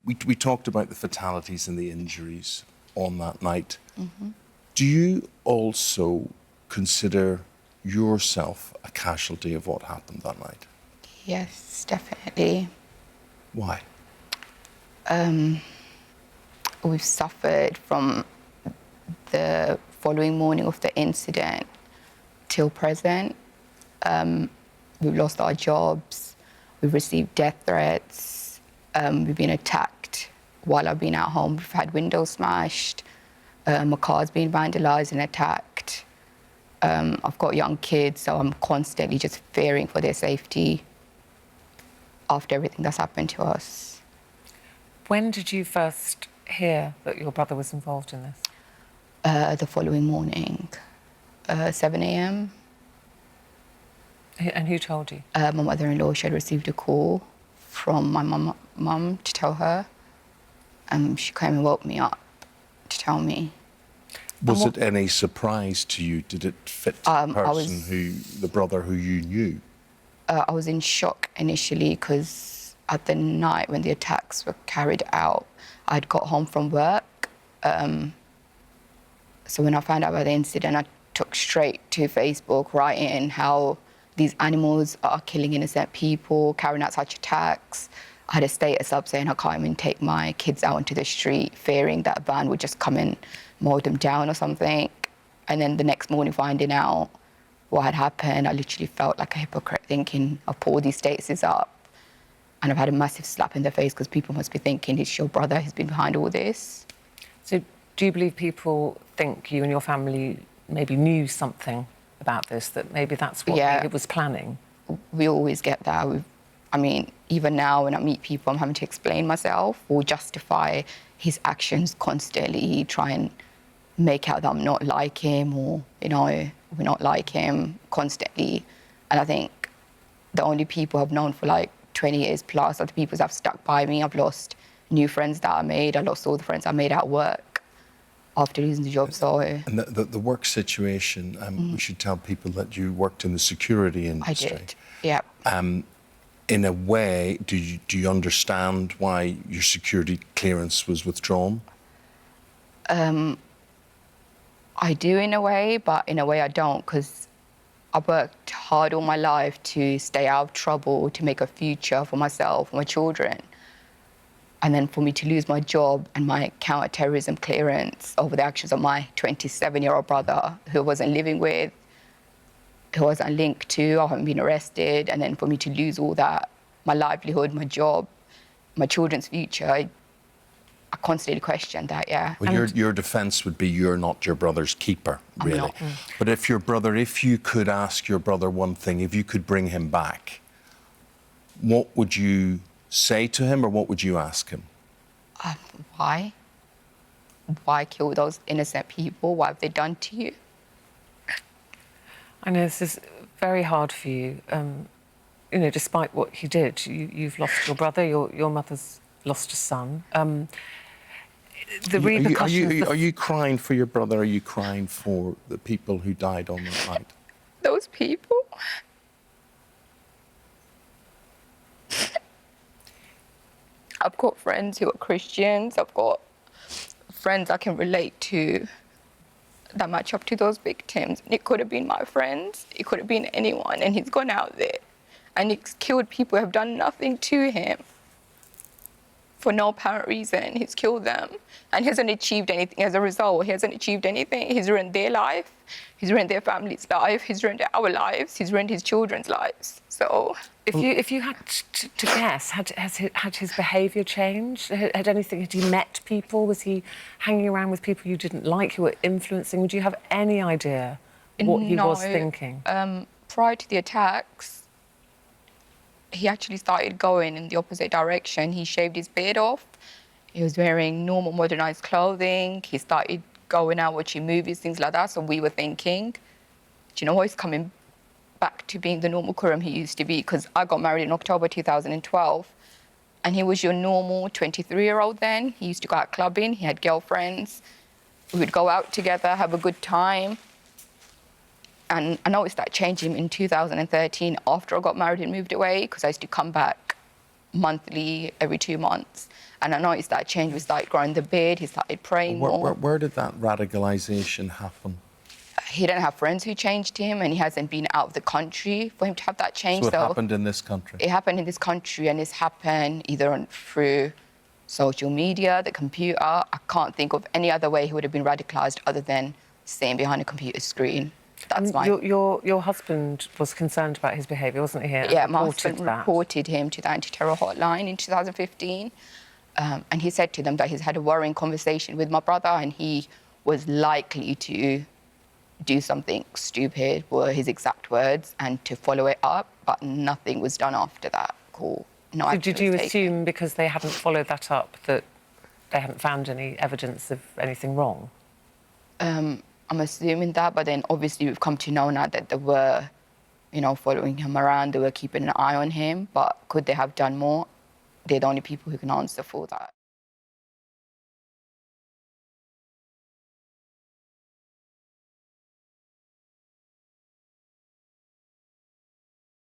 we talked about the fatalities and the injuries on that night. Do you also consider yourself a casualty of what happened that night? Yes, definitely. Why? We've suffered from the following morning of the incident till present. We've lost our jobs, we've received death threats, we've been attacked while I've been at home. We've had windows smashed, my car's been vandalised and attacked. I've got young kids, so I'm constantly just fearing for their safety after everything that's happened to us. When did you first hear that your brother was involved in this? The following morning, 7 a.m. And who told you? My mother-in-law, she had received a call from my mum to tell her. She came and woke me up to tell me. Was it any surprise to you? Did it fit the brother who you knew? I was in shock initially because at the night when the attacks were carried out, I'd got home from work. So when I found out about the incident, I took straight to Facebook writing how these animals are killing innocent people, carrying out such attacks. I had a status up saying I can't even take my kids out onto the street, fearing that a van would just come and mow them down or something. And then the next morning, finding out what had happened, I literally felt like a hypocrite, thinking I've put all these statuses up and I've had a massive slap in the face because people must be thinking it's your brother who's been behind all this. So do you believe people think you and your family maybe knew something about this, that maybe that's what he was planning? We always get that. I mean, even now when I meet people, I'm having to explain myself or justify his actions constantly, try and make out that I'm not like him or, you know, we're not like him constantly. And I think the only people I've known for like 20 years plus are the people that have stuck by me. I've lost new friends that I made. I lost all the friends I made at work after losing the job, so... And the work situation, we should tell people that you worked in the security industry. I did, yeah. In a way, do you understand why your security clearance was withdrawn? I do in a way, but in a way I don't, because I worked hard all my life to stay out of trouble, to make a future for myself, for my children. And then for me to lose my job and my counter-terrorism clearance over the actions of my 27-year-old brother, who I wasn't living with, who I wasn't linked to, I haven't been arrested, and then for me to lose all that, my livelihood, my job, my children's future, I constantly question that, yeah. Well, your defence would be you're not your brother's keeper, really. I'm not. But if you could ask your brother one thing, if you could bring him back, what would you say to him or what would you ask him? Why? Why kill those innocent people? What have they done to you? I know this is very hard for you. You know, despite what he did, you've lost your brother, your mother's lost a son. The repercussions... Are you crying for your brother? Are you crying for the people who died on that night? Those people? I've got friends who are Christians. I've got friends I can relate to that match up to those victims. And it could have been my friends. It could have been anyone. And he's gone out there and he's killed people who have done nothing to him. For no apparent reason, he's killed them and he hasn't achieved anything as a result. He hasn't achieved anything. He's ruined their life. He's ruined their family's life. He's ruined our lives. He's ruined his children's lives. So... If you had to guess, had his behaviour changed? Had he met people? Was he hanging around with people you didn't like, who were influencing? Would you have any idea what he was thinking? Prior to the attacks, he actually started going in the opposite direction. He shaved his beard off. He was wearing normal modernised clothing. He started going out, watching movies, things like that. So we were thinking, do you know what, he's coming back to being the normal Khuram he used to be, because I got married in October 2012 and he was your normal 23-year-old then. He used to go out clubbing, he had girlfriends, we would go out together, have a good time. And I noticed that changing in 2013 after I got married and moved away, because I used to come back monthly, every 2 months. And I noticed that change. We started growing the beard, he started praying more. Where did that radicalisation happen? He didn't have friends who changed him, and he hasn't been out of the country for him to have that change. So it happened in this country? It happened in this country, and it's happened either through social media, the computer. I can't think of any other way he would have been radicalised other than sitting behind a computer screen. That's my... Your husband was concerned about his behaviour, wasn't he? Yeah, my husband reported him to the anti-terror hotline in 2015. And he said to them that he's had a worrying conversation with my brother and he was likely to do something stupid, were his exact words, and to follow it up, but nothing was done after that call. No action Did you was taken. assume because they hadn't followed that up that they hadn't found any evidence of anything wrong? I'm assuming that, but then obviously we've come to know now that they were, you know, following him around, they were keeping an eye on him, but could they have done more? They're the only people who can answer for that.